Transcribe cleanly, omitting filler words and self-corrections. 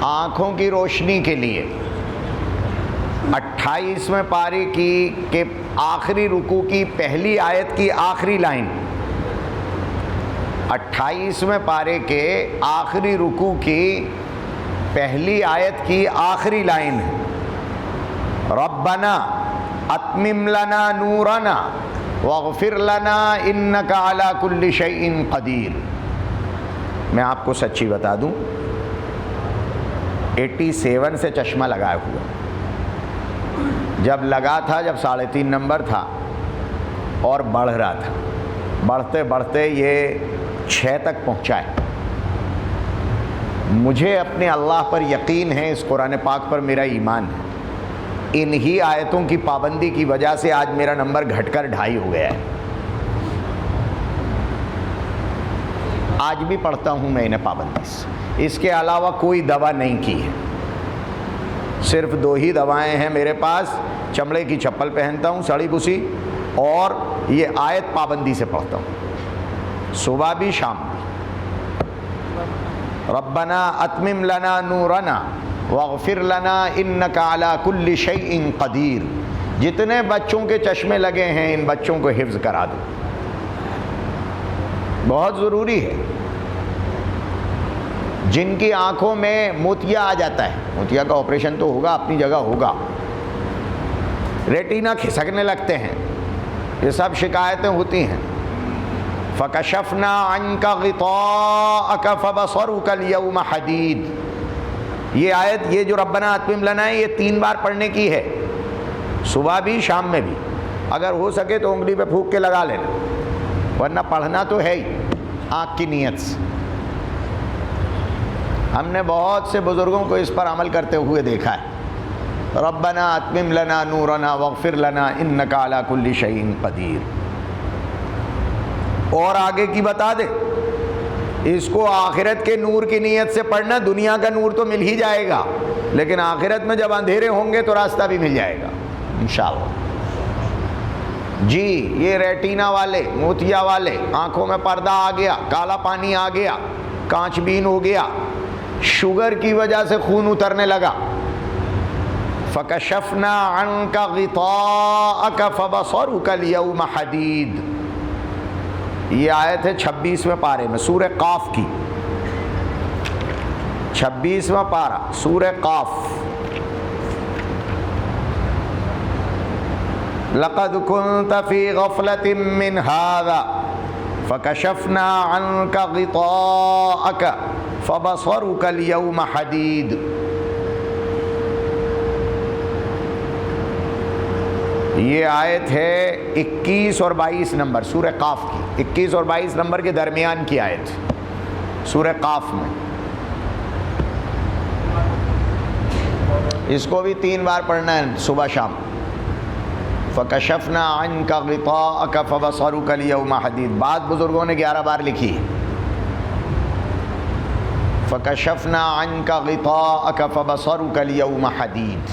آنکھوں کی روشنی کے لیے 28ویں پارے کی کہ آخری رکوع کی پہلی آیت کی آخری لائن، 28ویں پارے کے آخری رکوع کی پہلی آیت کی آخری لائن ہے ربنا اتمم لنا نورنا واغفر لنا انک علی کل شیء قدیر۔ میں آپ کو سچی بتا دوں، 87 سے چشمہ لگائے ہوا، جب لگا تھا جب 3.5 نمبر تھا اور بڑھ رہا تھا، بڑھتے بڑھتے یہ 6 تک پہنچا ہے۔ مجھے اپنے اللہ پر یقین ہے، اس قرآن پاک پر میرا ایمان ہے، انہی آیتوں کی پابندی کی وجہ سے آج میرا نمبر گھٹ کر 2.5 ہو گیا ہے۔ آج بھی پڑھتا ہوں میں انہیں پابندی سے، اس کے علاوہ کوئی دوا نہیں کی ہے، صرف 2 ہی دوائیں ہیں میرے پاس، چمڑے کی چپل پہنتا ہوں سڑی بسی، اور یہ آیت پابندی سے پڑھتا ہوں صبح بھی شام بھی۔ ربنا اتمم لنا نورنا واغفر لنا انک علی کل شیء قدیر۔ جتنے بچوں کے چشمے لگے ہیں ان بچوں کو حفظ کرا دو، بہت ضروری ہے۔ جن کی آنکھوں میں موتیا آ جاتا ہے، موتیا کا آپریشن تو ہوگا، اپنی جگہ ہوگا، ریٹینا کھسکنے لگتے ہیں، یہ سب شکایتیں ہوتی ہیں۔ فکشفنا عنک غطاءک فبصرک اليوم حدید۔ یہ آیت، یہ جو ربنا اتمم لنا ہے، یہ 3 بار پڑھنے کی ہے، صبح بھی شام میں بھی، اگر ہو سکے تو انگلی پہ پھونک کے لگا لینا، ورنہ پڑھنا تو ہے ہی آنکھ کی نیت سے۔ ہم نے بہت سے بزرگوں کو اس پر عمل کرتے ہوئے دیکھا ہے۔ ربنا اتمم لنا نورنا واغفر لنا انک علی کل شیء قدیر۔ اور آگے کی بتا دے، اس کو آخرت کے نور کی نیت سے پڑھنا، دنیا کا نور تو مل ہی جائے گا، لیکن آخرت میں جب اندھیرے ہوں گے تو راستہ بھی مل جائے گا انشاءاللہ۔ جی، یہ ریٹینا والے، موتیا والے، آنکھوں میں پردہ آ گیا، کالا پانی آ گیا، کانچ بین ہو گیا، شوگر کی وجہ سے خون اترنے لگا، فکشفنا عنک غطاءک فبصرک اليوم حدید۔ یہ آیت ہے 26ویں پارے میں، سورہ قاف کی، 26واں پارہ سورہ قاف۔ لقد كنت في غفلة من هذا فكشفنا عنك غطاءك فبصرك اليوم حديد۔ یہ آیت ہے 21 اور 22 نمبر سورہ قاف کی، 21 اور 22 نمبر کے درمیان کی آیت سورہ قاف میں۔ اس کو بھی 3 بار پڑھنا ہے صبح شام۔ فکشفنا عنک غطاءک فبصرک اليوم حدید، بعض بزرگوں نے 11 بار لکھی۔ فکشفنا عنک غطاءک فبصرک اليوم حدید۔